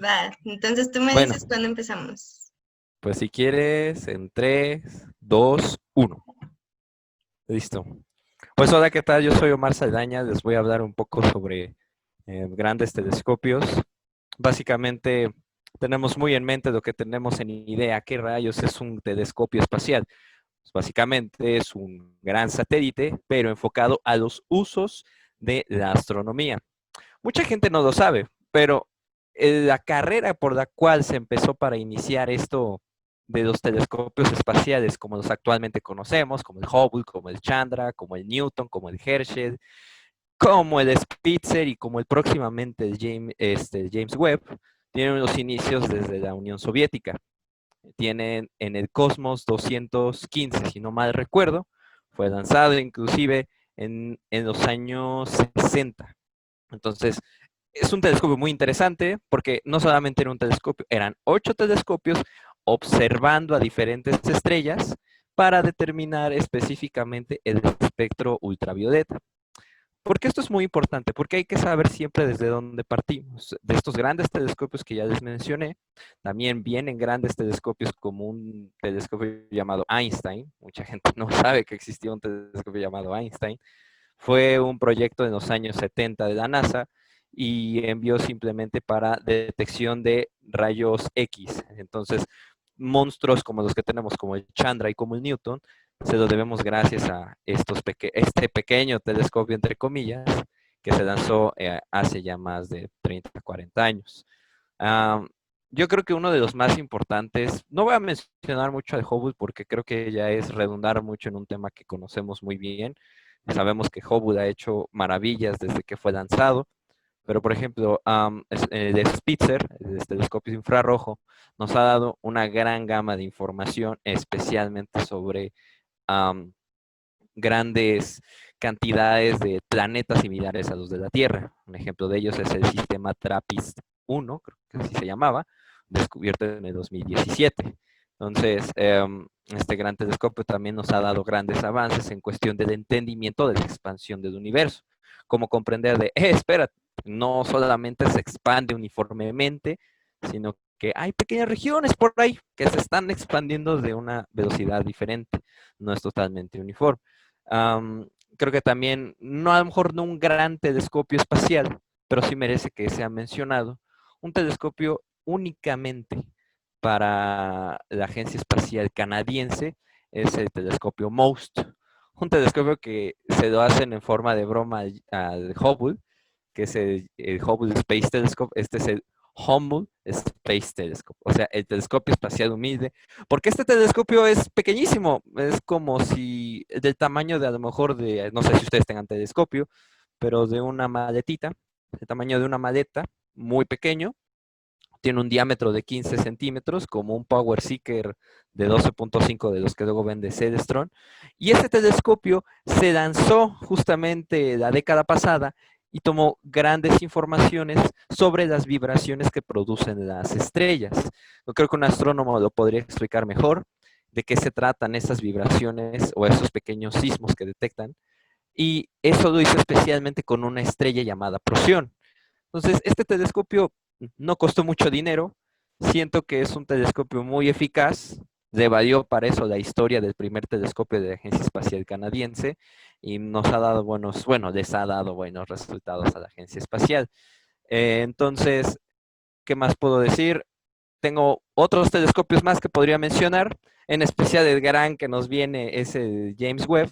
Va, entonces tú me Bueno, dices cuándo empezamos. pues si quieres, en 3, 2, 1. Listo. Pues hola, ¿qué tal? Yo soy Omar Saldaña. Les voy a hablar un poco sobre grandes telescopios. Básicamente, tenemos muy en mente lo que tenemos en idea. ¿Qué rayos es un telescopio espacial? Pues básicamente es un gran satélite, pero enfocado a los usos de la astronomía. Mucha gente no lo sabe, pero la carrera por la cual se empezó para iniciar esto de los telescopios espaciales como los actualmente conocemos, como el Hubble, como el Chandra, como el Newton, como el Herschel, como el Spitzer y como el próximamente el James Webb, tienen los inicios desde la Unión Soviética. Tienen en el Cosmos 215, si no mal recuerdo, fue lanzado inclusive en los años 60. Entonces, es un telescopio muy interesante porque no solamente era un telescopio, eran 8 telescopios observando a diferentes estrellas para determinar específicamente el espectro ultravioleta. ¿Por qué esto es muy importante? Porque hay que saber siempre desde dónde partimos. De estos grandes telescopios que ya les mencioné, también vienen grandes telescopios como un telescopio llamado Einstein. Mucha gente no sabe que existía un telescopio llamado Einstein. Fue un proyecto en los años 70 de la NASA y envió simplemente para detección de rayos X. Entonces, monstruos como los que tenemos, como el Chandra y como el Newton, se lo debemos gracias a este pequeño telescopio, entre comillas, que se lanzó hace ya más de 30, 40 años. Um, yo creo que uno de los más importantes, no voy a mencionar mucho al Hubble porque creo que ya es redundar mucho en un tema que conocemos muy bien. Sabemos que Hubble ha hecho maravillas desde que fue lanzado, pero por ejemplo, el Spitzer, el telescopio infrarrojo, nos ha dado una gran gama de información, especialmente sobre um, grandes cantidades de planetas similares a los de la Tierra. Un ejemplo de ellos es el sistema TRAPPIST-1, creo que así se llamaba, descubierto en el 2017. Entonces, este gran telescopio también nos ha dado grandes avances en cuestión del entendimiento de la expansión del universo. Como comprender espera, no solamente se expande uniformemente, sino que hay pequeñas regiones por ahí que se están expandiendo de una velocidad diferente, no es totalmente uniforme. Um, creo que también, no a lo mejor no un gran telescopio espacial, pero sí merece que sea mencionado, un telescopio únicamente para la Agencia Espacial Canadiense es el telescopio MOST, un telescopio que se lo hacen en forma de broma al Hubble, que es el Hubble Space Telescope. Este es el Hubble Space Telescope, o sea, el telescopio espacial humilde, porque este telescopio es pequeñísimo, es como si del tamaño de a lo mejor de, no sé si ustedes tengan telescopio, pero de una maletita, el tamaño de una maleta, muy pequeño, tiene un diámetro de 15 centímetros, como un Power Seeker de 12.5 de los que luego vende Celestron. Y este telescopio se lanzó justamente la década pasada y tomó grandes informaciones sobre las vibraciones que producen las estrellas. Yo creo que un astrónomo lo podría explicar mejor de qué se tratan esas vibraciones o esos pequeños sismos que detectan. Y eso lo hizo especialmente con una estrella llamada Procyon. Entonces, este telescopio no costó mucho dinero. Siento que es un telescopio muy eficaz. Le valió para eso la historia del primer telescopio de la Agencia Espacial Canadiense y nos ha dado les ha dado buenos resultados a la Agencia Espacial. Entonces, ¿qué más puedo decir? Tengo otros telescopios más que podría mencionar, en especial el gran que nos viene es el James Webb,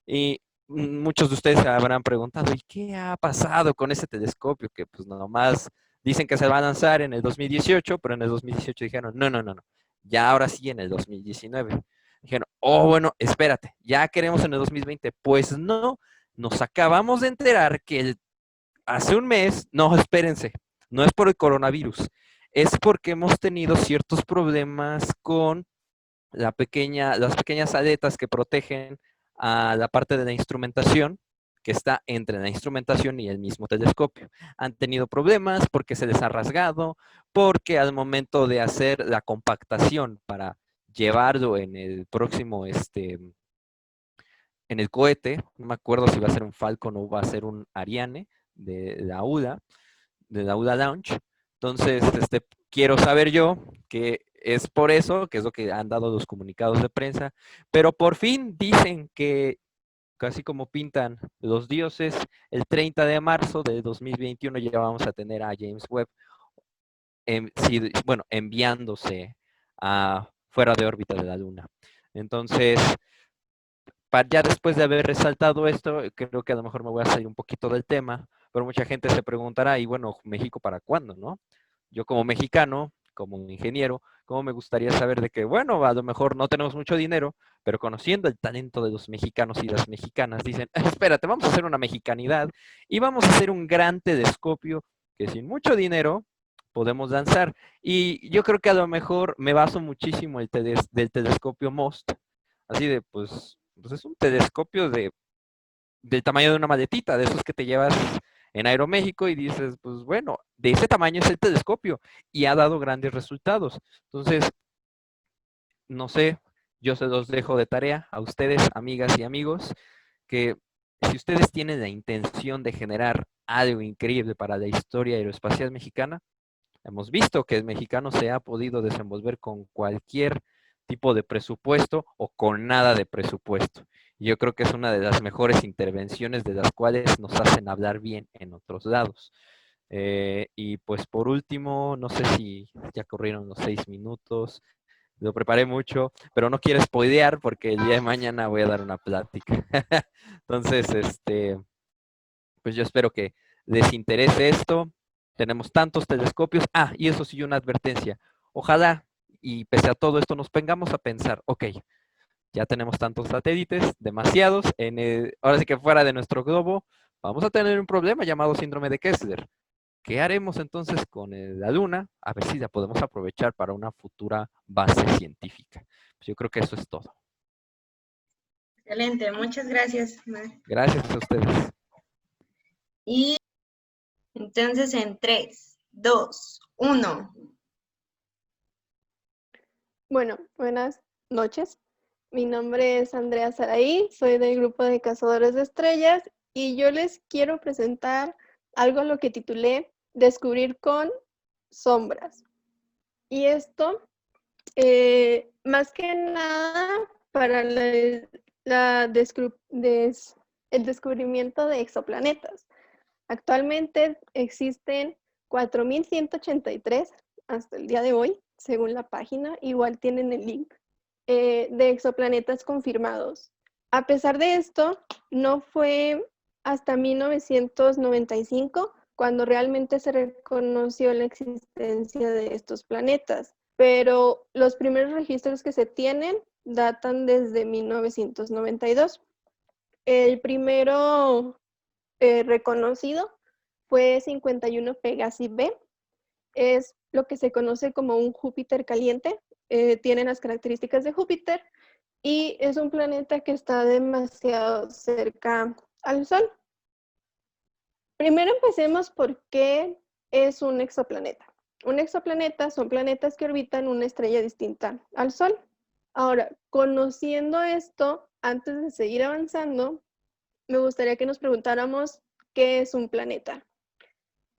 y muchos de ustedes se habrán preguntado, ¿y qué ha pasado con ese telescopio? Que pues nomás dicen que se va a lanzar en el 2018, pero en el 2018 dijeron, no, no, no, no, ya ahora sí en el 2019. Dijeron, oh, bueno, espérate, ya queremos en el 2020. Pues no, nos acabamos de enterar que hace un mes, no, espérense, no es por el coronavirus, es porque hemos tenido ciertos problemas con las pequeñas aletas que protegen a la parte de la instrumentación que está entre la instrumentación y el mismo telescopio. Han tenido problemas porque se les ha rasgado, porque al momento de hacer la compactación para llevarlo en el próximo, en el cohete, no me acuerdo si va a ser un Falcon o va a ser un Ariane de la UDA Launch, Entonces, quiero saber yo que es por eso, que es lo que han dado los comunicados de prensa, pero por fin dicen que, casi como pintan los dioses, el 30 de marzo de 2021 ya vamos a tener a James Webb, bueno, enviándose fuera de órbita de la Luna. Entonces, ya después de haber resaltado esto, creo que a lo mejor me voy a salir un poquito del tema, pero mucha gente se preguntará, y bueno, ¿México para cuándo, no? Yo como mexicano, como un ingeniero, ¿cómo me gustaría saber de que, bueno, a lo mejor no tenemos mucho dinero, pero conociendo el talento de los mexicanos y las mexicanas, dicen, espérate, vamos a hacer una mexicanidad y vamos a hacer un gran telescopio que sin mucho dinero podemos lanzar. Y yo creo que a lo mejor me baso muchísimo del telescopio MOST, así de, pues es un telescopio del tamaño de una maletita, de esos que te llevas en Aeroméxico y dices, pues bueno, de ese tamaño es el telescopio y ha dado grandes resultados. Entonces, no sé, yo se los dejo de tarea a ustedes, amigas y amigos, que si ustedes tienen la intención de generar algo increíble para la historia aeroespacial mexicana, hemos visto que el mexicano se ha podido desenvolver con cualquier tipo de presupuesto o con nada de presupuesto. Yo creo que es una de las mejores intervenciones de las cuales nos hacen hablar bien en otros lados. Y pues por último, no sé si ya corrieron los 6 minutos, lo preparé mucho, pero no quiero spoilear porque el día de mañana voy a dar una plática. Entonces, pues yo espero que les interese esto. Tenemos tantos telescopios. Y eso sí, una advertencia. Ojalá, y pese a todo esto, nos pongamos a pensar, ok, ya tenemos tantos satélites, demasiados, ahora sí que fuera de nuestro globo, vamos a tener un problema llamado síndrome de Kessler. ¿Qué haremos entonces con la Luna? A ver si la podemos aprovechar para una futura base científica. Pues yo creo que eso es todo. Excelente, muchas gracias, Mar. Gracias a ustedes. Y entonces en 3, 2, 1. Bueno, buenas noches. Mi nombre es Andrea Saraí, soy del grupo de Cazadores de Estrellas y yo les quiero presentar algo a lo que titulé Descubrir con sombras. Y esto, más que nada, para el descubrimiento de exoplanetas. Actualmente existen 4.183 hasta el día de hoy, según la página. Igual tienen el link de exoplanetas confirmados. A pesar de esto, no fue hasta 1995 cuando realmente se reconoció la existencia de estos planetas, pero los primeros registros que se tienen datan desde 1992. El primero reconocido fue 51 Pegasi b. Es lo que se conoce como un Júpiter caliente. Tiene las características de Júpiter y es un planeta que está demasiado cerca al Sol. Primero empecemos por qué es un exoplaneta. Un exoplaneta son planetas que orbitan una estrella distinta al Sol. Ahora, conociendo esto, antes de seguir avanzando, me gustaría que nos preguntáramos qué es un planeta.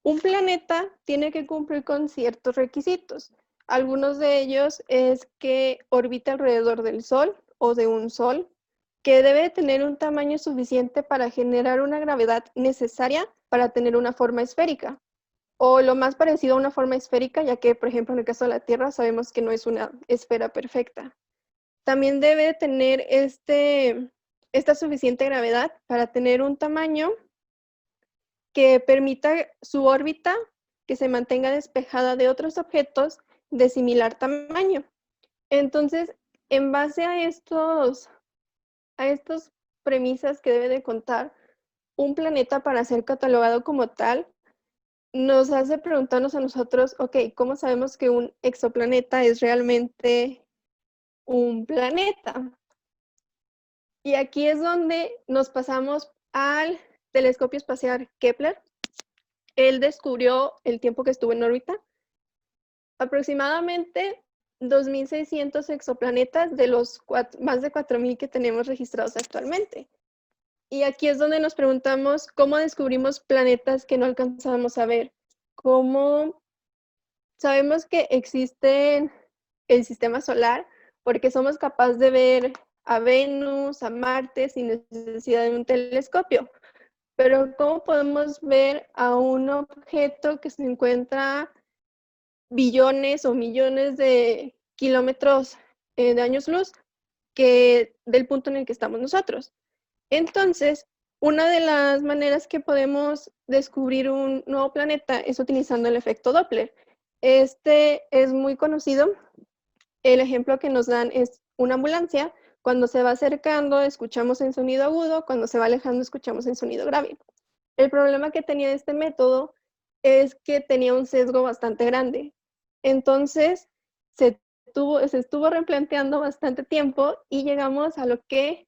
Un planeta tiene que cumplir con ciertos requisitos. Algunos de ellos es que orbita alrededor del Sol o de un Sol, que debe tener un tamaño suficiente para generar una gravedad necesaria para tener una forma esférica, o lo más parecido a una forma esférica, ya que, por ejemplo, en el caso de la Tierra sabemos que no es una esfera perfecta. También debe tener esta suficiente gravedad para tener un tamaño que permita su órbita que se mantenga despejada de otros objetos de similar tamaño. Entonces, en base a estas premisas que debe de contar un planeta para ser catalogado como tal, nos hace preguntarnos a nosotros, ok, ¿cómo sabemos que un exoplaneta es realmente un planeta? Y aquí es donde nos pasamos al telescopio espacial Kepler. Él descubrió el tiempo que estuvo en órbita aproximadamente 2.600 exoplanetas de los más de 4.000 que tenemos registrados actualmente. Y aquí es donde nos preguntamos cómo descubrimos planetas que no alcanzamos a ver, cómo sabemos que existe el sistema solar porque somos capaces de ver a Venus, a Marte sin necesidad de un telescopio. Pero ¿cómo podemos ver a un objeto que se encuentra billones o millones de kilómetros de años luz del punto en el que estamos nosotros? Entonces, una de las maneras que podemos descubrir un nuevo planeta es utilizando el efecto Doppler. Este es muy conocido. El ejemplo que nos dan es una ambulancia. Cuando se va acercando, escuchamos en sonido agudo. Cuando se va alejando, escuchamos en sonido grave. El problema que tenía este método es que tenía un sesgo bastante grande. Entonces, se estuvo replanteando bastante tiempo y llegamos a lo que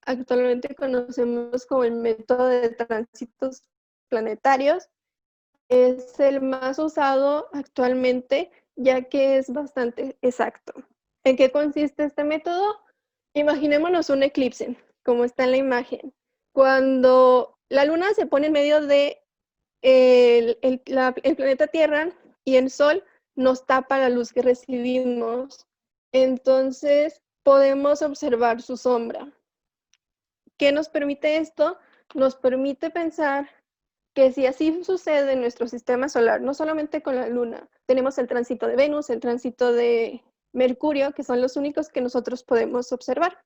actualmente conocemos como el método de tránsitos planetarios. Es el más usado actualmente, ya que es bastante exacto. ¿En qué consiste este método? Imaginémonos un eclipse, como está en la imagen. Cuando la luna se pone en medio de el planeta Tierra y el Sol nos tapa la luz que recibimos, entonces podemos observar su sombra. ¿Qué nos permite esto? Nos permite pensar que si así sucede en nuestro sistema solar, no solamente con la Luna, tenemos el tránsito de Venus, el tránsito de Mercurio, que son los únicos que nosotros podemos observar.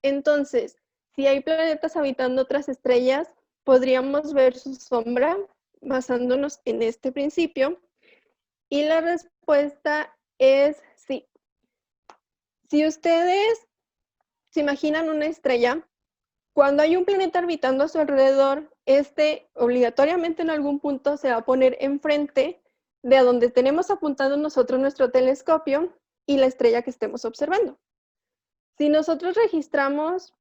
Entonces, si hay planetas habitando otras estrellas, podríamos ver su sombra basándonos en este principio. Y la respuesta es sí. Si ustedes se imaginan una estrella, cuando hay un planeta orbitando a su alrededor, este obligatoriamente en algún punto se va a poner enfrente de a donde tenemos apuntado nosotros nuestro telescopio y la estrella que estemos observando. Si nosotros registramos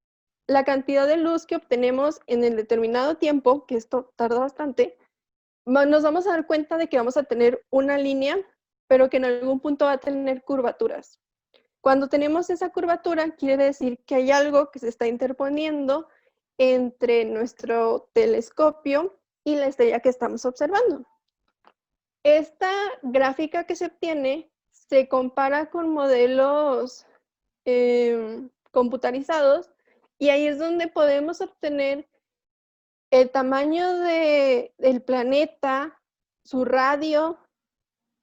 la cantidad de luz que obtenemos en el determinado tiempo, que esto tarda bastante, nos vamos a dar cuenta de que vamos a tener una línea, pero que en algún punto va a tener curvaturas. Cuando tenemos esa curvatura, quiere decir que hay algo que se está interponiendo entre nuestro telescopio y la estrella que estamos observando. Esta gráfica que se obtiene se compara con modelos computarizados y ahí es donde podemos obtener el tamaño del planeta, su radio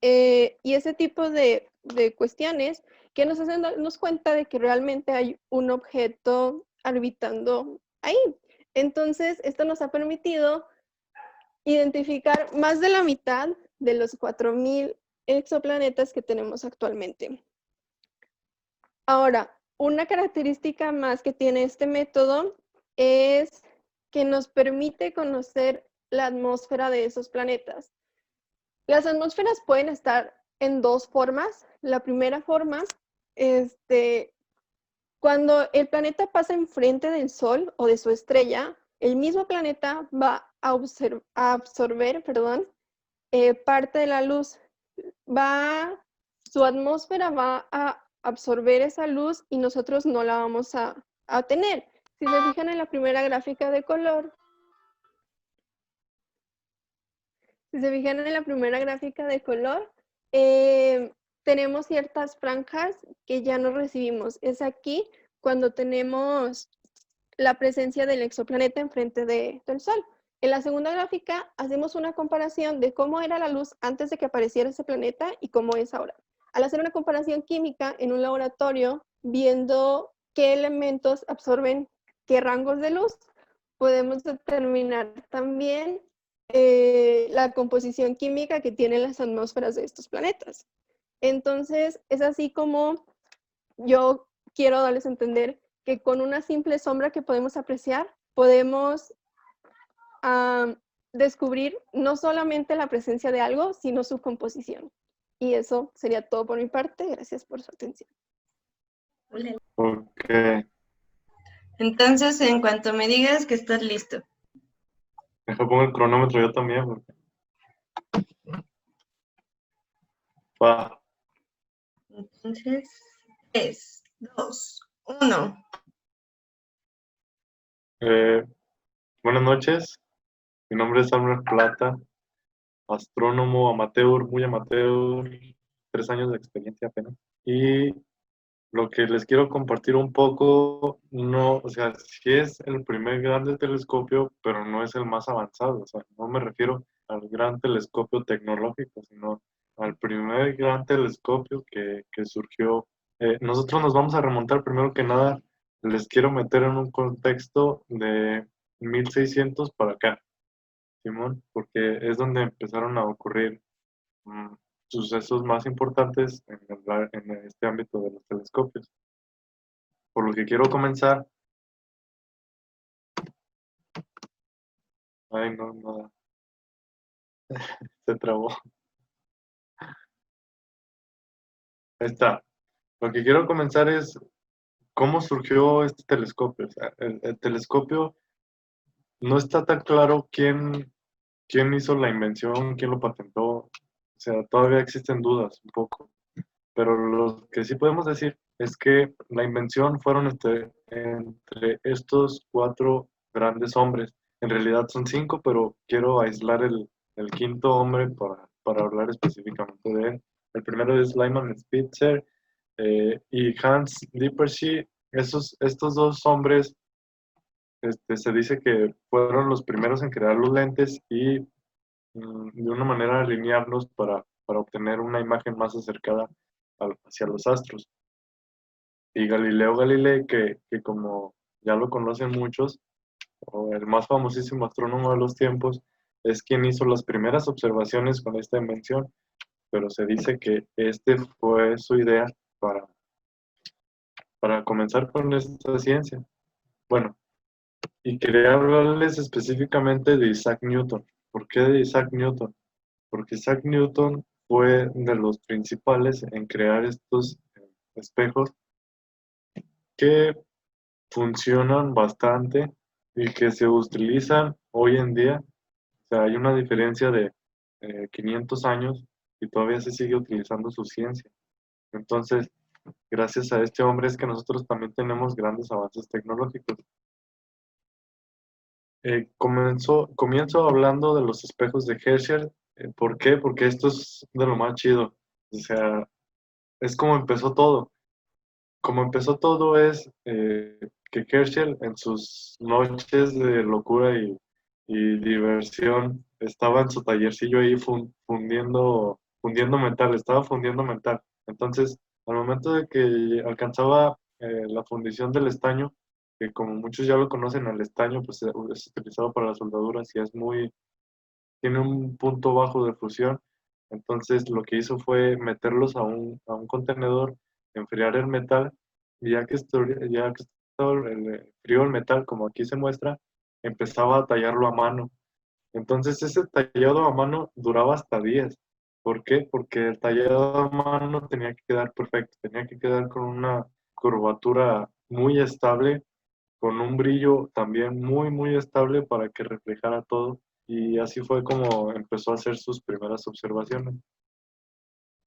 y ese tipo de cuestiones que nos hacen darnos cuenta de que realmente hay un objeto orbitando ahí. Entonces, esto nos ha permitido identificar más de la mitad de los 4,000 exoplanetas que tenemos actualmente. Ahora, una característica más que tiene este método es que nos permite conocer la atmósfera de esos planetas. Las atmósferas pueden estar en dos formas. La primera forma, cuando el planeta pasa enfrente del Sol o de su estrella, el mismo planeta va a absorber parte de la luz. Su atmósfera va a absorber esa luz y nosotros no la vamos a tener. Si se fijan en la primera gráfica de color, tenemos ciertas franjas que ya no recibimos. Es aquí cuando tenemos la presencia del exoplaneta enfrente del Sol. En la segunda gráfica hacemos una comparación de cómo era la luz antes de que apareciera ese planeta y cómo es ahora. Al hacer una comparación química en un laboratorio, viendo qué elementos absorben qué rangos de luz, podemos determinar también la composición química que tienen las atmósferas de estos planetas. Entonces, es así como yo quiero darles a entender que con una simple sombra que podemos apreciar, podemos descubrir no solamente la presencia de algo, sino su composición. Y eso sería todo por mi parte. Gracias por su atención. Ok. Entonces, en cuanto me digas que estás listo. Deja pongo el cronómetro yo también. Va. Entonces, 3, 2, 1. Buenas noches. Mi nombre es Samuel Plata. astrónomo amateur, muy amateur, 3 años de experiencia apenas. Y lo que les quiero compartir un poco, no, o sea, sí es el primer grande telescopio, pero no es el más avanzado. O sea, no me refiero al gran telescopio tecnológico, sino al primer gran telescopio que surgió. Nosotros nos vamos a remontar primero que nada, les quiero meter en un contexto de 1600 para acá, Simón, porque es donde empezaron a ocurrir mm, sucesos más importantes en este ámbito de los telescopios. Por lo que quiero comenzar. Ay, no, no, se trabó. Ahí está. Lo que quiero comenzar es cómo surgió este telescopio. O sea, el telescopio no está tan claro quién hizo la invención, quién lo patentó. O sea, todavía existen dudas un poco. Pero lo que sí podemos decir es que la invención fueron entre estos 4 grandes hombres. En realidad son 5, pero quiero aislar el quinto hombre para hablar específicamente de él. El primero es Lyman Spitzer y Hans Lippershey. Estos 2 hombres se dice que fueron los primeros en crear los lentes y de una manera alinearlos para obtener una imagen más acercada hacia los astros. Y Galileo Galilei, que como ya lo conocen muchos, o el más famosísimo astrónomo de los tiempos, es quien hizo las primeras observaciones con esta invención, pero se dice que este fue su idea para comenzar con esta ciencia. Bueno, y quería hablarles específicamente de Isaac Newton. ¿Por qué de Isaac Newton? Porque Isaac Newton fue de los principales en crear estos espejos que funcionan bastante y que se utilizan hoy en día. O sea, hay una diferencia de 500 años y todavía se sigue utilizando su ciencia. Entonces, gracias a este hombre es que nosotros también tenemos grandes avances tecnológicos. Comienzo hablando de los espejos de Herschel. ¿Por qué? Porque esto es de lo más chido. O sea, es como empezó todo. Como empezó todo es que Herschel en sus noches de locura y diversión estaba en su tallercillo ahí fundiendo metal, estaba fundiendo metal. Entonces, al momento de que alcanzaba la fundición del estaño, que como muchos ya lo conocen, el estaño pues es utilizado para las soldaduras y tiene un punto bajo de fusión. Entonces lo que hizo fue meterlos a un contenedor, enfriar el metal, y ya que estaba frío el metal, como aquí se muestra, empezaba a tallarlo a mano. Entonces ese tallado a mano duraba hasta días. ¿Por qué? Porque el tallado a mano tenía que quedar perfecto, tenía que quedar con una curvatura muy estable, con un brillo también muy, muy estable para que reflejara todo. Y así fue como empezó a hacer sus primeras observaciones.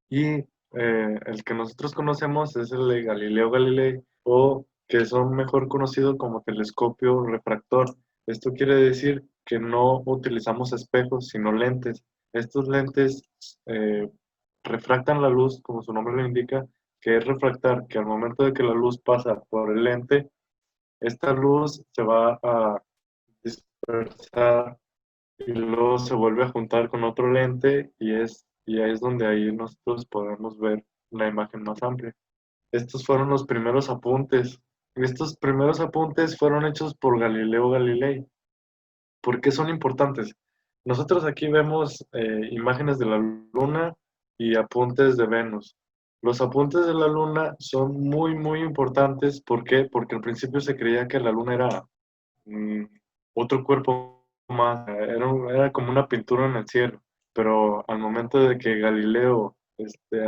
Y el que nosotros conocemos es el de Galileo Galilei, o que son mejor conocido como telescopio refractor. Esto quiere decir que no utilizamos espejos, sino lentes. Estos lentes eh, refractan la luz, como su nombre lo indica, que es refractar, que al momento de que la luz pasa por el lente, esta luz se va a dispersar y luego se vuelve a juntar con otro lente y ahí es donde ahí nosotros podemos ver la imagen más amplia. Estos fueron los primeros apuntes. Estos primeros apuntes fueron hechos por Galileo Galilei. ¿Por qué son importantes? Nosotros aquí vemos imágenes de la Luna y apuntes de Venus. Los apuntes de la Luna son muy, muy importantes. ¿Por qué? Porque al principio se creía que la Luna era mm, otro cuerpo más, era como una pintura en el cielo, pero al momento de que Galileo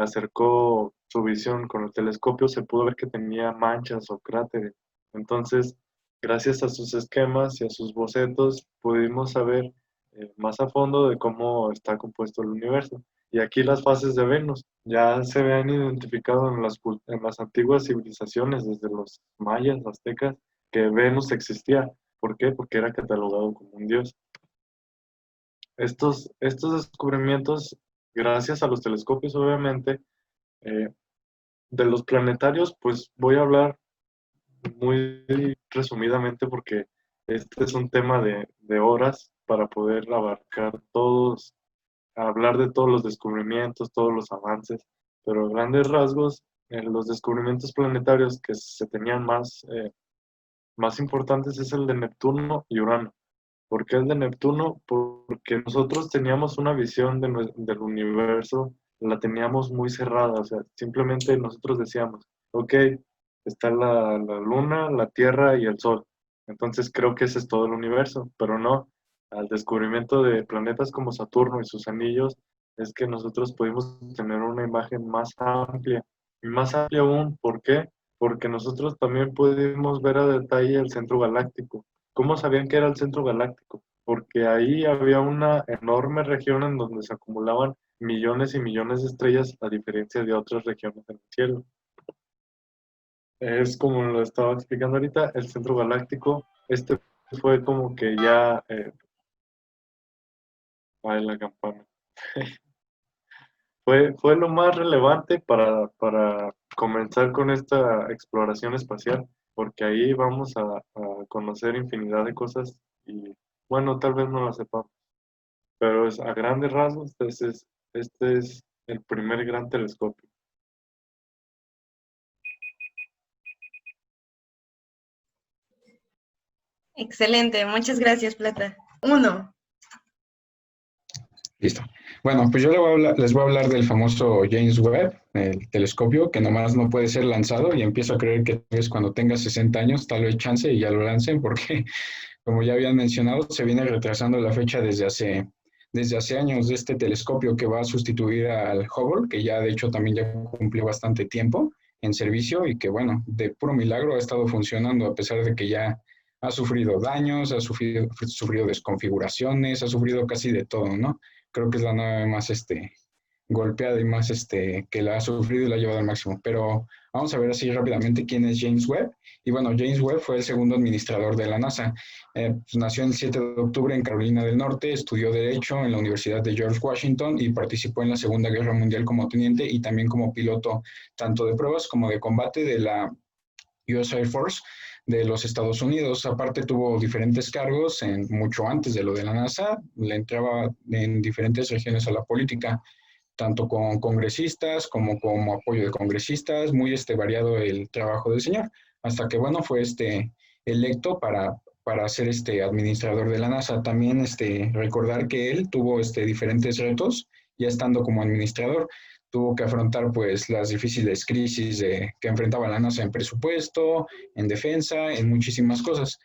acercó su visión con el telescopio, se pudo ver que tenía manchas o cráteres. Entonces, gracias a sus esquemas y a sus bocetos, pudimos saber más a fondo de cómo está compuesto el universo. Y aquí las fases de Venus ya se habían identificado en las antiguas civilizaciones, desde los mayas, aztecas, que Venus existía. ¿Por qué? Porque era catalogado como un dios. estos descubrimientos, gracias a los telescopios, obviamente, de los planetarios, pues voy a hablar muy resumidamente porque este es un tema de horas para poder abarcar todos, hablar de todos los descubrimientos, todos los avances, pero a grandes rasgos, los descubrimientos planetarios que se tenían más importantes es el de Neptuno y Urano. ¿Por qué el de Neptuno? Porque nosotros teníamos una visión del universo, la teníamos muy cerrada, o sea, simplemente nosotros decíamos, ok, está la Luna, la Tierra y el Sol, entonces creo que ese es todo el universo, pero no, al descubrimiento de planetas como Saturno y sus anillos, es que nosotros pudimos tener una imagen más amplia, y más amplia aún, ¿por qué? Porque nosotros también pudimos ver a detalle el centro galáctico. ¿Cómo sabían que era el centro galáctico? Porque ahí había una enorme región en donde se acumulaban millones y millones de estrellas, a diferencia de otras regiones del cielo. Es como lo estaba explicando ahorita, el centro galáctico, este fue como que ya... ay, la campana. Fue lo más relevante para comenzar con esta exploración espacial, porque ahí vamos a conocer infinidad de cosas y, bueno, tal vez no las sepamos, pero a grandes rasgos, este es el primer gran telescopio. Excelente, muchas gracias, Plata. 1. Listo. Bueno, pues yo les voy a hablar del famoso James Webb, el telescopio, que nomás no puede ser lanzado y empiezo a creer que tal vez cuando tenga 60 años tal vez chance y ya lo lancen porque, como ya habían mencionado, se viene retrasando la fecha desde hace años de este telescopio que va a sustituir al Hubble, que ya de hecho también ya cumplió bastante tiempo en servicio y que, bueno, de puro milagro ha estado funcionando a pesar de que ya ha sufrido daños, ha sufrido desconfiguraciones, ha sufrido casi de todo, ¿no? Creo que es la nave más golpeada y más que la ha sufrido y la ha llevado al máximo. Pero vamos a ver así rápidamente quién es James Webb. Y bueno, James Webb fue el segundo administrador de la NASA. Pues nació el 7 de octubre en Carolina del Norte, estudió Derecho en la Universidad de George Washington y participó en la Segunda Guerra Mundial como teniente y también como piloto tanto de pruebas como de combate de la US Air Force de los Estados Unidos. Aparte tuvo diferentes cargos mucho antes de lo de la NASA, le entraba en diferentes regiones a la política, tanto con congresistas como apoyo de congresistas, muy variado el trabajo del señor, hasta que bueno, fue electo para ser administrador de la NASA. También recordar que él tuvo diferentes retos ya estando como administrador. Tuvo que afrontar pues las difíciles crisis que enfrentaba la NASA en presupuesto, en defensa, en muchísimas cosas.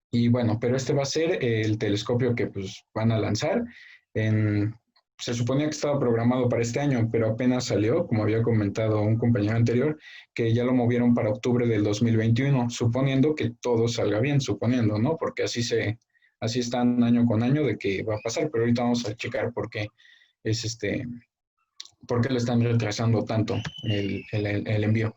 Y bueno, pero va a ser el telescopio que pues van a lanzar. Se suponía que estaba programado para este año, pero apenas salió, como había comentado un compañero anterior, que ya lo movieron para octubre del 2021, suponiendo que todo salga bien, suponiendo, ¿no? Porque así están año con año de que va a pasar, pero ahorita vamos a checar por qué ¿por qué le están retrasando tanto el envío?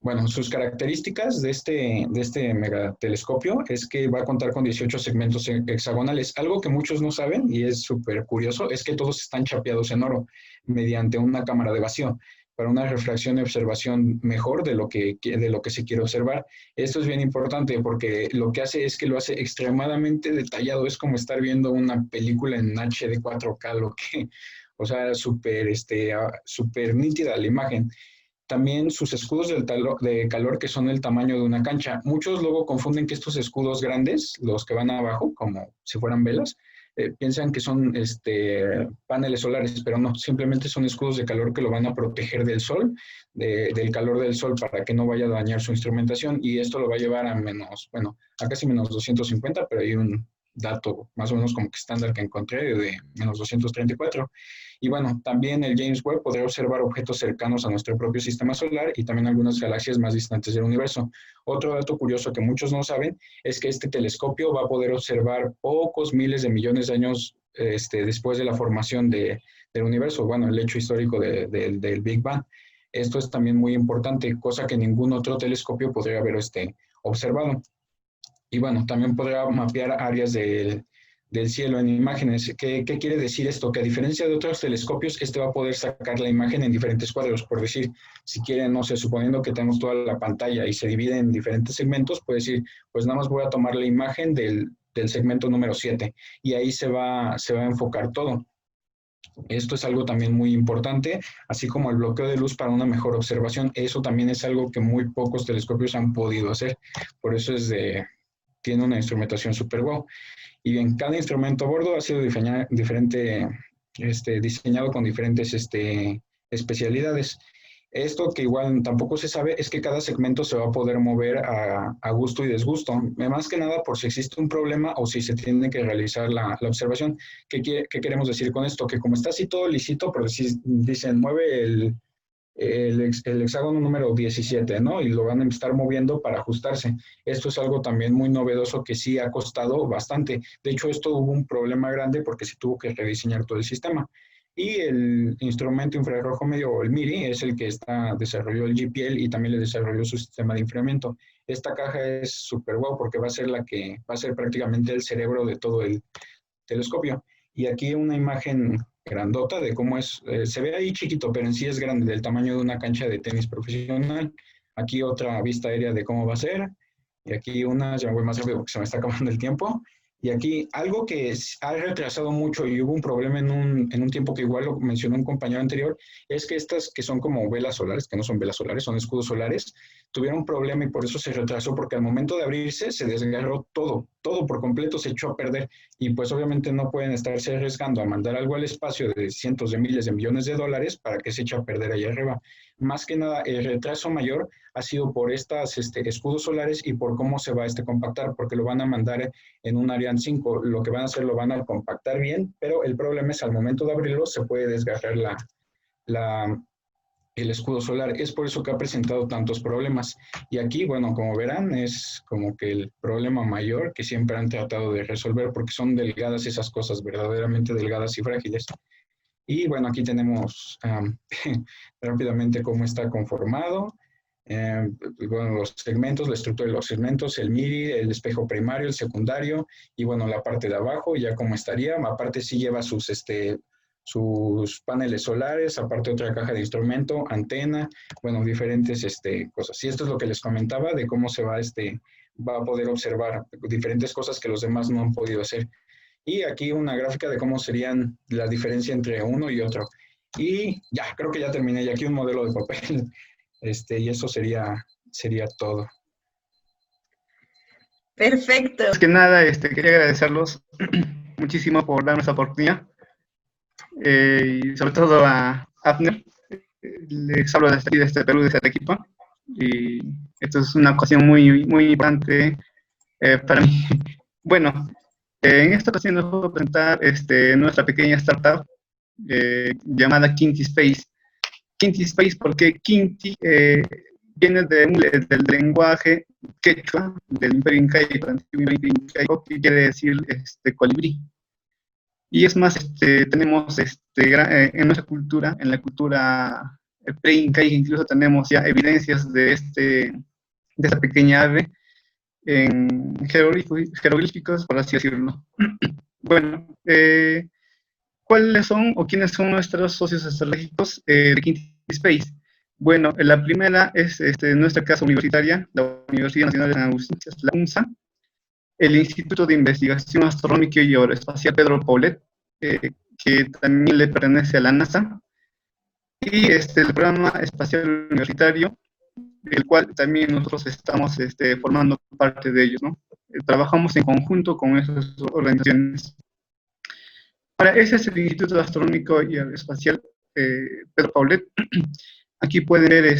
Bueno, sus características de este megatelescopio es que va a contar con 18 segmentos hexagonales. Algo que muchos no saben, y es súper curioso, es que todos están chapeados en oro mediante una cámara de vacío para una refracción y observación mejor de lo que se quiere observar. Esto es bien importante porque lo que hace es que lo hace extremadamente detallado. Es como estar viendo una película en HD 4K, o sea, súper nítida la imagen. También sus escudos de calor que son el tamaño de una cancha. Muchos luego confunden que estos escudos grandes, los que van abajo, como si fueran velas, piensan que son paneles solares, pero no, simplemente son escudos de calor que lo van a proteger del sol, del calor del sol para que no vaya a dañar su instrumentación y esto lo va a llevar a casi menos 250, pero hay un dato más o menos como que estándar que encontré de menos 234. Y bueno, también el James Webb podrá observar objetos cercanos a nuestro propio sistema solar y también algunas galaxias más distantes del universo. Otro dato curioso que muchos no saben es que este telescopio va a poder observar pocos miles de millones de años después de la formación del universo, bueno, el hecho histórico del Big Bang. Esto es también muy importante, cosa que ningún otro telescopio podría haber observado. Y bueno, también podrá mapear áreas del cielo en imágenes. ¿Qué quiere decir esto? Que a diferencia de otros telescopios, este va a poder sacar la imagen en diferentes cuadros. Por decir, si quieren, no sé, suponiendo que tenemos toda la pantalla y se divide en diferentes segmentos, puede decir, pues nada más voy a tomar la imagen del segmento número 7 y ahí se va a enfocar todo. Esto es algo también muy importante, así como el bloqueo de luz para una mejor observación. Eso también es algo que muy pocos telescopios han podido hacer. Por eso tiene una instrumentación súper wow. Y bien, cada instrumento a bordo ha sido diseñado con diferentes especialidades. Esto que igual tampoco se sabe es que cada segmento se va a poder mover a gusto y desgusto, más que nada por si existe un problema o si se tiene que realizar la observación. ¿Qué queremos decir con esto? Que como está así todo lisito, por decir, dicen, mueve el hexágono número 17, ¿no? Y lo van a estar moviendo para ajustarse. Esto es algo también muy novedoso que sí ha costado bastante. De hecho, esto hubo un problema grande porque se tuvo que rediseñar todo el sistema. Y el instrumento infrarrojo medio, o el MIRI, es el que desarrolló el JPL y también le desarrolló su sistema de enfriamiento. Esta caja es súper guau porque va a ser prácticamente el cerebro de todo el telescopio. Y aquí una imagen grandota de cómo es, se ve ahí chiquito, pero en sí es grande, del tamaño de una cancha de tenis profesional. Aquí otra vista aérea de cómo va a ser. Y aquí ya voy más rápido porque se me está acabando el tiempo. Y aquí algo que ha retrasado mucho y hubo un problema en un tiempo que igual lo mencionó un compañero anterior, es que estas que son como velas solares, que no son velas solares, son escudos solares, tuvieron un problema y por eso se retrasó, porque al momento de abrirse se desgarró todo por completo se echó a perder y pues obviamente no pueden estarse arriesgando a mandar algo al espacio de cientos de miles de millones de dólares para que se eche a perder allá arriba. Más que nada, el retraso mayor ha sido por estos escudos solares y por cómo se va a compactar, porque lo van a mandar en un Ariane 5. Lo que van a hacer lo van a compactar bien, pero el problema es al momento de abrirlo se puede desgarrar el escudo solar. Es por eso que ha presentado tantos problemas. Y aquí, bueno, como verán, es como que el problema mayor que siempre han tratado de resolver porque son delgadas esas cosas, verdaderamente delgadas y frágiles. Y bueno, aquí tenemos rápidamente cómo está conformado. Bueno, los segmentos, la estructura de los segmentos, el MIRI, el espejo primario, el secundario, y bueno, la parte de abajo, ya cómo estaría. Aparte sí lleva sus paneles solares, aparte otra caja de instrumento, antena, bueno, diferentes cosas. Y esto es lo que les comentaba de cómo se va a poder observar diferentes cosas que los demás no han podido hacer. Y aquí una gráfica de cómo serían la diferencia entre uno y otro. Y ya, creo que ya terminé. Y aquí un modelo de papel. Y eso sería todo. Perfecto. Más que nada, quería agradecerlos muchísimo por darnos esta oportunidad. Y sobre todo a Abner. Les hablo desde Perú, desde Arequipa. Y esto es una ocasión muy, muy importante para mí. Bueno, en esta ocasión les voy a presentar nuestra pequeña startup llamada Kinti Space. Kinti Space, porque Kinti viene del lenguaje quechua, del Imperio Incaico, antiguo Imperio Incaico, que quiere decir colibrí. Y es más, tenemos en nuestra cultura, en la cultura pre-incaica, incluso tenemos ya evidencias de esta pequeña ave en jeroglíficos, por así decirlo. Bueno, ¿cuáles son o quiénes son nuestros socios estratégicos de Kinti Space? Bueno, la primera es nuestra casa universitaria, la Universidad Nacional de San Agustín, la UNSA, el Instituto de Investigación Astronómica y Aeroespacial Pedro Paulet, que también le pertenece a la NASA, y el Programa Espacial Universitario, el cual también nosotros estamos formando parte de ellos, ¿no? Trabajamos en conjunto con esas organizaciones. Ahora, ese es el Instituto Astronómico y Aeroespacial Pedro Paulet. Aquí pueden ver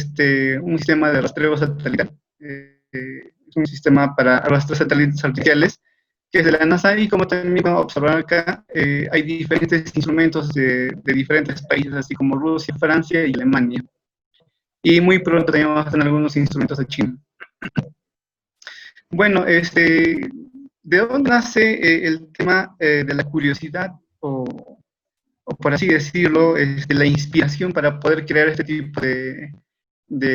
un sistema de rastreo satelital. Es un sistema para rastrear satélites artificiales, que es de la NASA, y como también van a observar acá, hay diferentes instrumentos de diferentes países, así como Rusia, Francia y Alemania. Y muy pronto también vamos a tener algunos instrumentos de China. Bueno, ¿de dónde nace el tema de la curiosidad o por así decirlo, la inspiración para poder crear este tipo de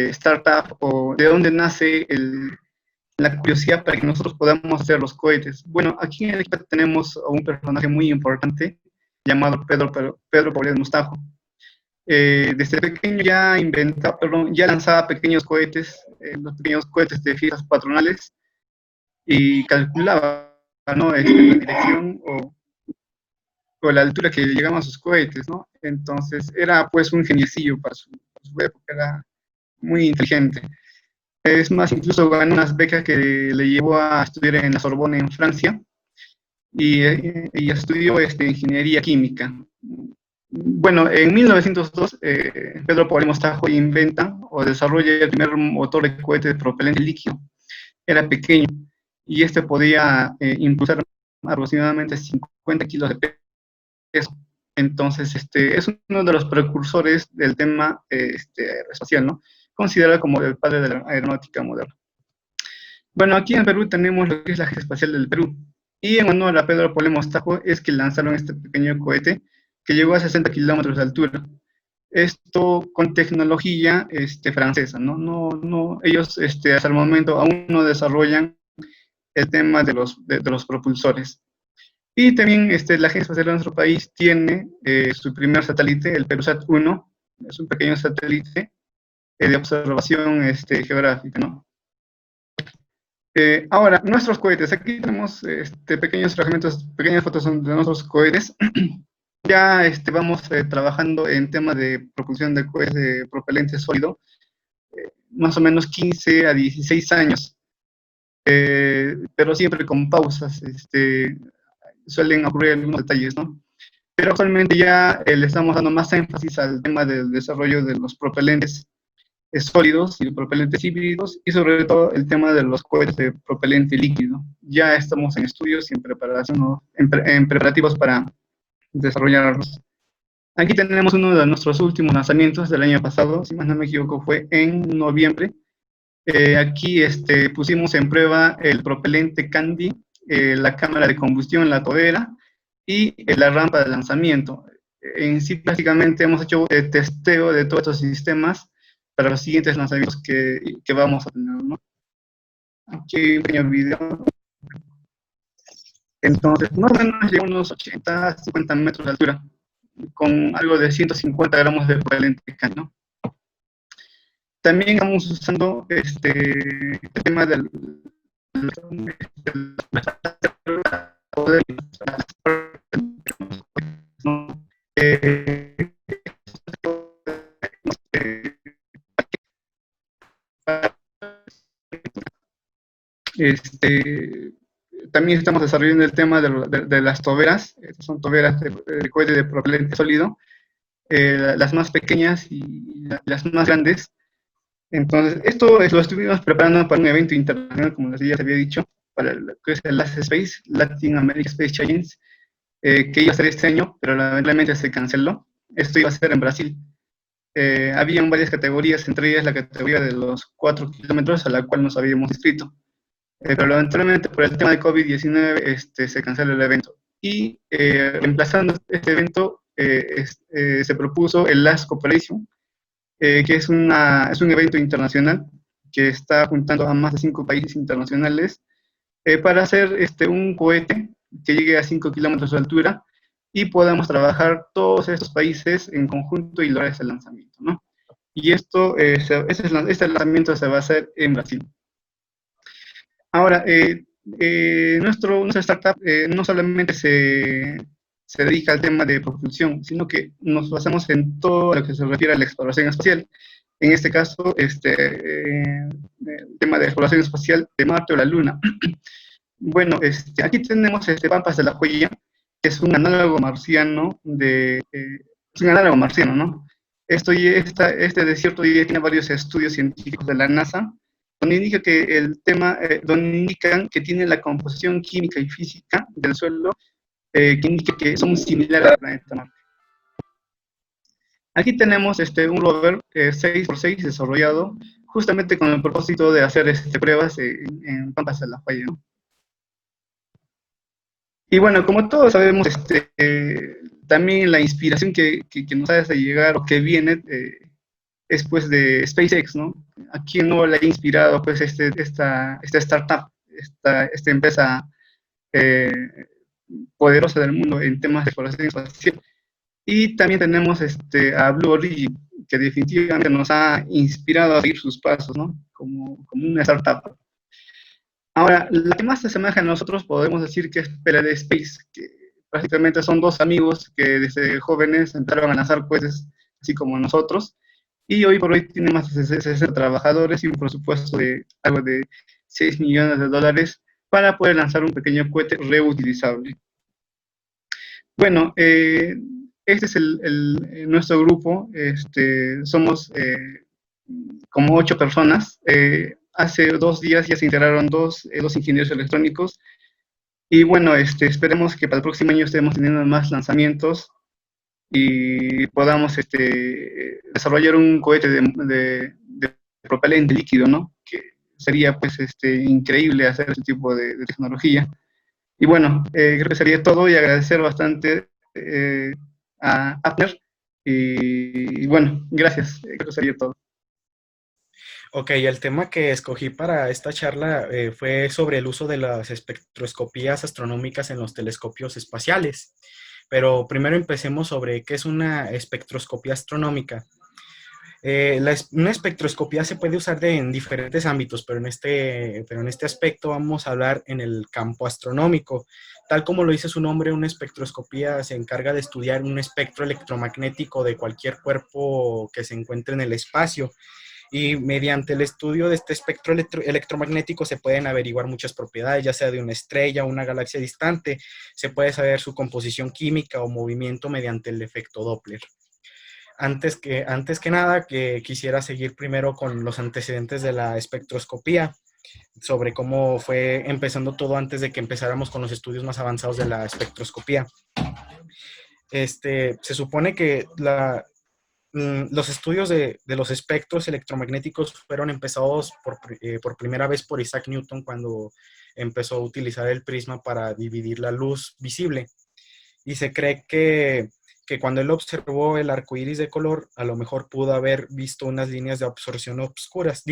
startup, o de dónde nace la curiosidad para que nosotros podamos hacer los cohetes. Bueno, aquí en el equipo tenemos a un personaje muy importante llamado Pedro Poblet Mustajo. Desde pequeño ya inventaba, perdón, ya lanzaba pequeños cohetes, los pequeños cohetes de fiestas patronales, y calculaba, ¿no? La dirección o la altura que llegaban sus cohetes, ¿no? Entonces era pues un geniecillo para su época, era muy inteligente. Es más, incluso ganó unas becas que le llevó a estudiar en la Sorbona en Francia, y estudió ingeniería química. Bueno, en 1902, Pedro Pablo Mostajo inventa o desarrolla el primer motor de cohete de propelente líquido. Era pequeño y podía impulsar aproximadamente 50 kilos de peso. Entonces, es uno de los precursores del tema aeroespacial, ¿no? Considerado como el padre de la aeronáutica moderna. Bueno, aquí en Perú tenemos lo que es la Agencia Espacial del Perú. Y en honor a Pedro Pablo Mostajo es que lanzaron este pequeño cohete que llegó a 60 kilómetros de altura. Esto con tecnología francesa, ¿no? Ellos hasta el momento aún no desarrollan el tema de los propulsores. Y también la Agencia Espacial de nuestro país tiene su primer satélite, el Perusat-1, es un pequeño satélite de observación geográfica, ¿no? Ahora, nuestros cohetes, aquí tenemos pequeños fragmentos, pequeñas fotos de nuestros cohetes. Ya vamos trabajando en temas de propulsión de cohetes de propelente sólido, más o menos 15 a 16 años, pero siempre con pausas, suelen ocurrir algunos detalles, ¿no? Pero actualmente ya le estamos dando más énfasis al tema del desarrollo de los propelentes sólidos y propelentes híbridos, y sobre todo el tema de los cohetes de propelente líquido. Ya estamos en estudios y en preparación, en preparativos para desarrollarlos. Aquí tenemos uno de nuestros últimos lanzamientos del año pasado, si más no me equivoco fue en noviembre. Aquí pusimos en prueba el propelente Candy, la cámara de combustión, la tobera y la rampa de lanzamiento. En sí, prácticamente hemos hecho testeo de todos estos sistemas para los siguientes lanzamientos que vamos a tener, ¿no? Aquí hay un pequeño video. Entonces, más o menos llega a unos 80, 50 metros de altura, con algo de 150 gramos de propelente, ¿no? También estamos usando el tema del también estamos desarrollando el tema de las toberas. Estas son toberas de cohete de propelente sólido, las más pequeñas y las más grandes. Entonces, esto lo estuvimos preparando para un evento internacional, como ya se había dicho, para lo que es el LAS Space, Latin American Space Challenge, que iba a ser este año, pero lamentablemente se canceló. Esto iba a ser en Brasil. Habían varias categorías, entre ellas la categoría de los 4 kilómetros, a la cual nos habíamos inscrito. Pero lamentablemente por el tema de COVID-19 se canceló el evento. Y reemplazando este evento, se propuso el LAS Cooperation, que es un evento internacional que está juntando a más de 5 países internacionales para hacer un cohete que llegue a 5 kilómetros de altura y podamos trabajar todos estos países en conjunto y lograr ese lanzamiento, ¿no? Y este lanzamiento se va a hacer en Brasil. Ahora, nuestra startup no solamente se dedica al tema de propulsión, sino que nos basamos en todo lo que se refiere a la exploración espacial. En este caso, el tema de exploración espacial de Marte o la Luna. Bueno, aquí tenemos Pampas de la Joya, que es un análogo marciano ¿no? Este desierto ya tiene varios estudios científicos de la NASA, donde indican que tiene la composición química y física del suelo, que indica que son similares al planeta Marte. Aquí tenemos un rover 6x6 desarrollado justamente con el propósito de hacer pruebas en Pampas de la Joya, ¿no? Y bueno, como todos sabemos, también la inspiración que nos hace llegar o que viene es pues de SpaceX, ¿no? ¿A quién no le ha inspirado pues esta startup, esta empresa eh, poderosa del mundo en temas de exploración espacial? Y también tenemos a Blue Origin, que definitivamente nos ha inspirado a seguir sus pasos, ¿no? Como una startup. Ahora, la que más se asemeja a nosotros podemos decir que es PLD Space, que prácticamente son dos amigos que desde jóvenes empezaron a lanzar cohetes, así como nosotros, y hoy por hoy tiene más de 60 trabajadores y un presupuesto de algo de $6 millones para poder lanzar un pequeño cohete reutilizable. Bueno, este es nuestro grupo. Somos como 8 personas. Hace 2 días ya se integraron dos ingenieros electrónicos. Y bueno, esperemos que para el próximo año estemos teniendo más lanzamientos y podamos desarrollar un cohete de propelente líquido, ¿no? Que sería pues increíble hacer ese tipo de tecnología. Y bueno, creo que sería todo y agradecer bastante a Abner. Y bueno, gracias. Creo que sería todo. Ok, el tema que escogí para esta charla fue sobre el uso de las espectroscopías astronómicas en los telescopios espaciales. Pero primero empecemos sobre qué es una espectroscopía astronómica. Una espectroscopía se puede usar en diferentes ámbitos, pero en este aspecto vamos a hablar en el campo astronómico. Tal como lo dice su nombre, una espectroscopía se encarga de estudiar un espectro electromagnético de cualquier cuerpo que se encuentre en el espacio. Y mediante el estudio de este espectro electromagnético se pueden averiguar muchas propiedades, ya sea de una estrella o una galaxia distante. Se puede saber su composición química o movimiento mediante el efecto Doppler. Antes que nada, quisiera seguir primero con los antecedentes de la espectroscopía, sobre cómo fue empezando todo antes de que empezáramos con los estudios más avanzados de la espectroscopía. Se supone que los estudios de los espectros electromagnéticos fueron empezados por primera vez por Isaac Newton cuando empezó a utilizar el prisma para dividir la luz visible. Y se cree que cuando él observó el arco iris de color, a lo mejor pudo haber visto unas líneas de absorción oscuras,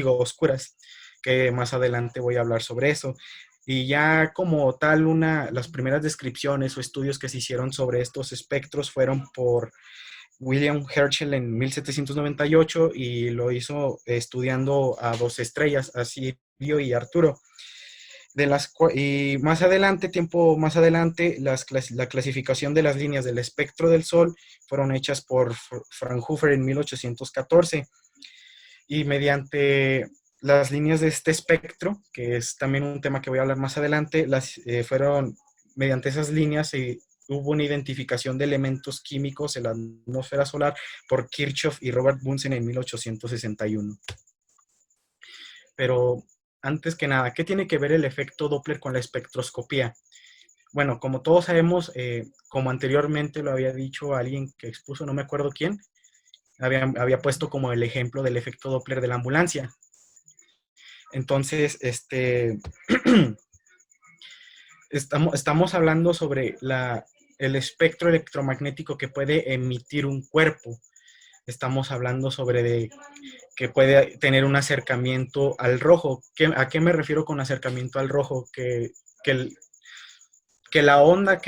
que más adelante voy a hablar sobre eso. Y ya como tal, las primeras descripciones o estudios que se hicieron sobre estos espectros fueron por William Herschel en 1798 y lo hizo estudiando a 2 estrellas, a Sirio y Arturo. Y más adelante, la clasificación de las líneas del espectro del Sol fueron hechas por Fraunhofer en 1814. Y mediante las líneas de este espectro, que es también un tema que voy a hablar más adelante, mediante esas líneas hubo una identificación de elementos químicos en la atmósfera solar por Kirchhoff y Robert Bunsen en 1861. Pero antes que nada, ¿qué tiene que ver el efecto Doppler con la espectroscopía? Bueno, como todos sabemos, como anteriormente lo había dicho alguien que expuso, no me acuerdo quién, había puesto como el ejemplo del efecto Doppler de la ambulancia. Entonces, estamos hablando sobre el espectro electromagnético que puede emitir un cuerpo. Estamos hablando sobre que puede tener un acercamiento al rojo. ¿A qué me refiero con acercamiento al rojo? Que la onda,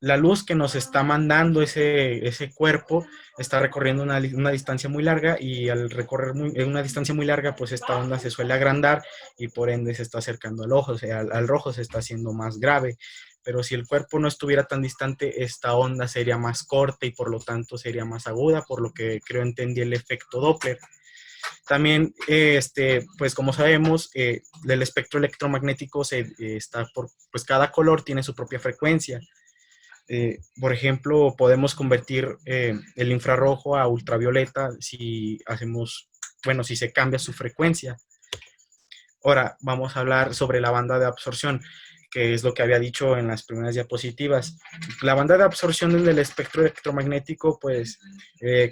la luz que nos está mandando ese cuerpo está recorriendo una distancia muy larga y al recorrer una distancia muy larga, pues esta onda se suele agrandar y por ende se está acercando al ojo, o sea, al rojo se está haciendo más grave. Pero si el cuerpo no estuviera tan distante, esta onda sería más corta y por lo tanto sería más aguda, por lo que creo entendí el efecto Doppler. También, pues como sabemos, el espectro electromagnético pues cada color tiene su propia frecuencia. Por ejemplo, podemos convertir el infrarrojo a ultravioleta si se cambia su frecuencia. Ahora vamos a hablar sobre la banda de absorción, que es lo que había dicho en las primeras diapositivas. La banda de absorción del espectro electromagnético, pues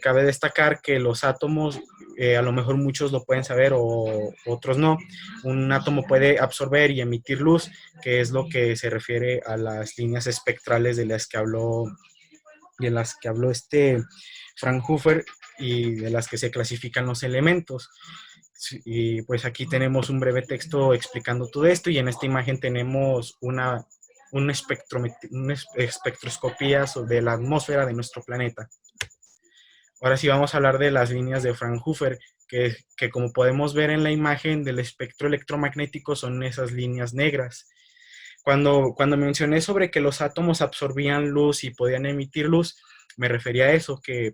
cabe destacar que los átomos, a lo mejor muchos lo pueden saber o otros no, un átomo puede absorber y emitir luz, que es lo que se refiere a las líneas espectrales de las que habló Fraunhofer y de las que se clasifican los elementos. Sí, y pues aquí tenemos un breve texto explicando todo esto, y en esta imagen tenemos una espectroscopía de la atmósfera de nuestro planeta. Ahora sí vamos a hablar de las líneas de Fraunhofer, que como podemos ver en la imagen del espectro electromagnético son esas líneas negras. Cuando mencioné sobre que los átomos absorbían luz y podían emitir luz, me refería a eso, que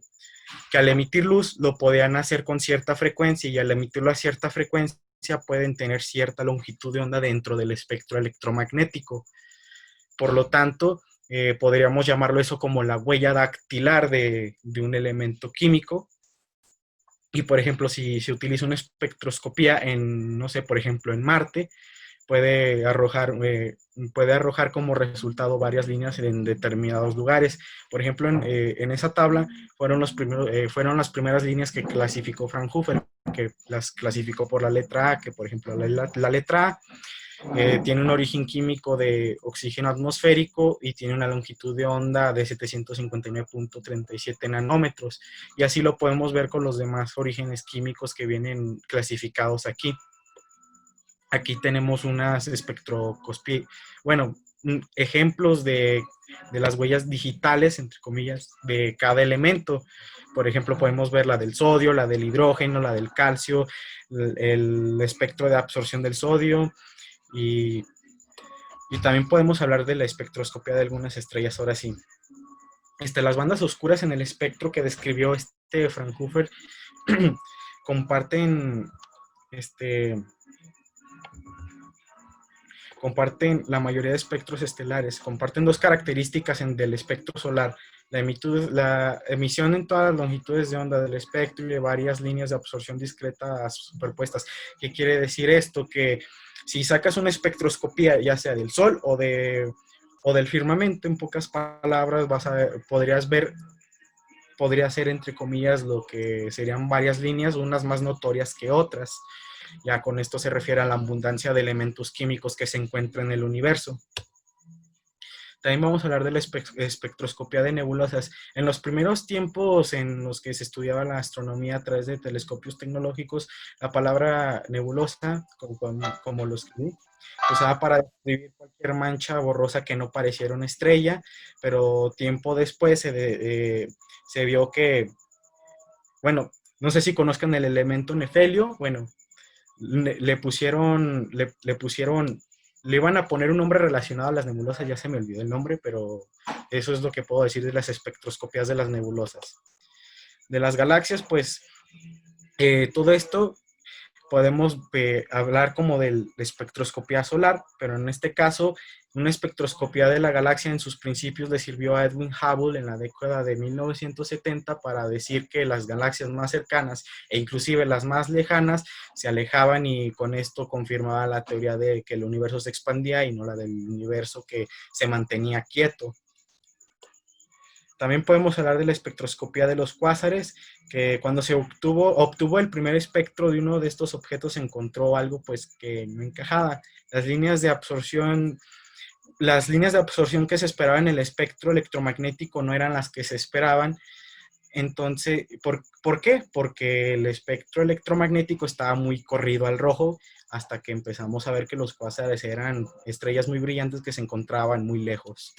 al emitir luz lo podían hacer con cierta frecuencia, y al emitirlo a cierta frecuencia pueden tener cierta longitud de onda dentro del espectro electromagnético. Por lo tanto, podríamos llamarlo eso como la huella dactilar de un elemento químico. Y por ejemplo, si se utiliza una espectroscopía en, no sé, por ejemplo, en Marte, puede arrojar como resultado varias líneas en determinados lugares. Por ejemplo, en esa tabla fueron las primeras líneas que clasificó Fraunhofer, que las clasificó por la letra A, que por ejemplo la letra A tiene un origen químico de oxígeno atmosférico y tiene una longitud de onda de 759.37 nanómetros. Y así lo podemos ver con los demás orígenes químicos que vienen clasificados aquí. Aquí tenemos unas ejemplos de las huellas digitales, entre comillas, de cada elemento. Por ejemplo, podemos ver la del sodio, la del hidrógeno, la del calcio, el espectro de absorción del sodio, y también podemos hablar de la espectroscopía de algunas estrellas. Ahora sí, las bandas oscuras en el espectro que describió Fraunhofer comparten la mayoría de espectros estelares, comparten dos características del espectro solar: la emisión en todas las longitudes de onda del espectro y de varias líneas de absorción discretas superpuestas. ¿Qué quiere decir esto? Que si sacas una espectroscopía, ya sea del Sol o del firmamento, en pocas palabras, podría ser, entre comillas, lo que serían varias líneas, unas más notorias que otras. Ya con esto se refiere a la abundancia de elementos químicos que se encuentran en el universo. También vamos a hablar de la espectroscopía de nebulosas. En los primeros tiempos en los que se estudiaba la astronomía a través de telescopios tecnológicos, la palabra nebulosa, como los que se usaba para describir cualquier mancha borrosa que no pareciera una estrella, pero tiempo después se vio que, bueno, no sé si conozcan el elemento nefelio. Bueno, le iban a poner un nombre relacionado a las nebulosas, ya se me olvidó el nombre, pero eso es lo que puedo decir de las espectroscopías de las nebulosas. De las galaxias, pues, todo esto podemos hablar como de espectroscopía solar, pero en este caso, una espectroscopía de la galaxia en sus principios le sirvió a Edwin Hubble en la década de 1970 para decir que las galaxias más cercanas e inclusive las más lejanas se alejaban, y con esto confirmaba la teoría de que el universo se expandía y no la del universo que se mantenía quieto. También podemos hablar de la espectroscopía de los cuásares, que cuando se obtuvo el primer espectro de uno de estos objetos, se encontró algo pues que no encajaba. Las líneas de absorción que se esperaban en el espectro electromagnético no eran las que se esperaban. Entonces, ¿por qué? Porque el espectro electromagnético estaba muy corrido al rojo, hasta que empezamos a ver que los cuásares eran estrellas muy brillantes que se encontraban muy lejos.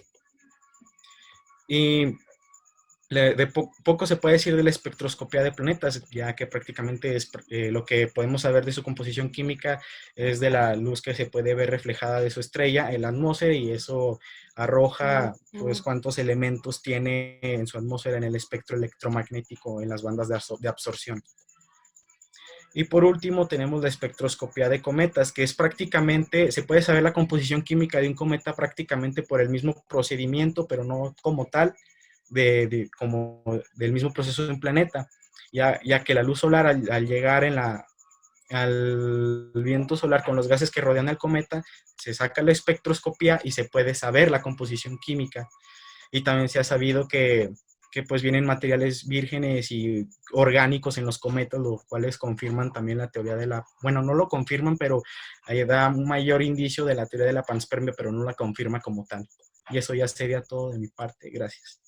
Y poco se puede decir de la espectroscopía de planetas, ya que prácticamente lo que podemos saber de su composición química es de la luz que se puede ver reflejada de su estrella en la atmósfera, y eso arroja pues cuántos elementos tiene en su atmósfera en el espectro electromagnético en las bandas de absorción. Y por último tenemos la espectroscopía de cometas, que es prácticamente, se puede saber la composición química de un cometa prácticamente por el mismo procedimiento, pero no como tal, como del mismo proceso de un planeta, ya que la luz solar al llegar al viento solar con los gases que rodean al cometa, se saca la espectroscopía y se puede saber la composición química. Y también se ha sabido que pues vienen materiales vírgenes y orgánicos en los cometas, los cuales confirman también la teoría bueno, no lo confirman, pero ahí da un mayor indicio de la teoría de la panspermia, pero no la confirma como tal. Y eso ya sería todo de mi parte. Gracias.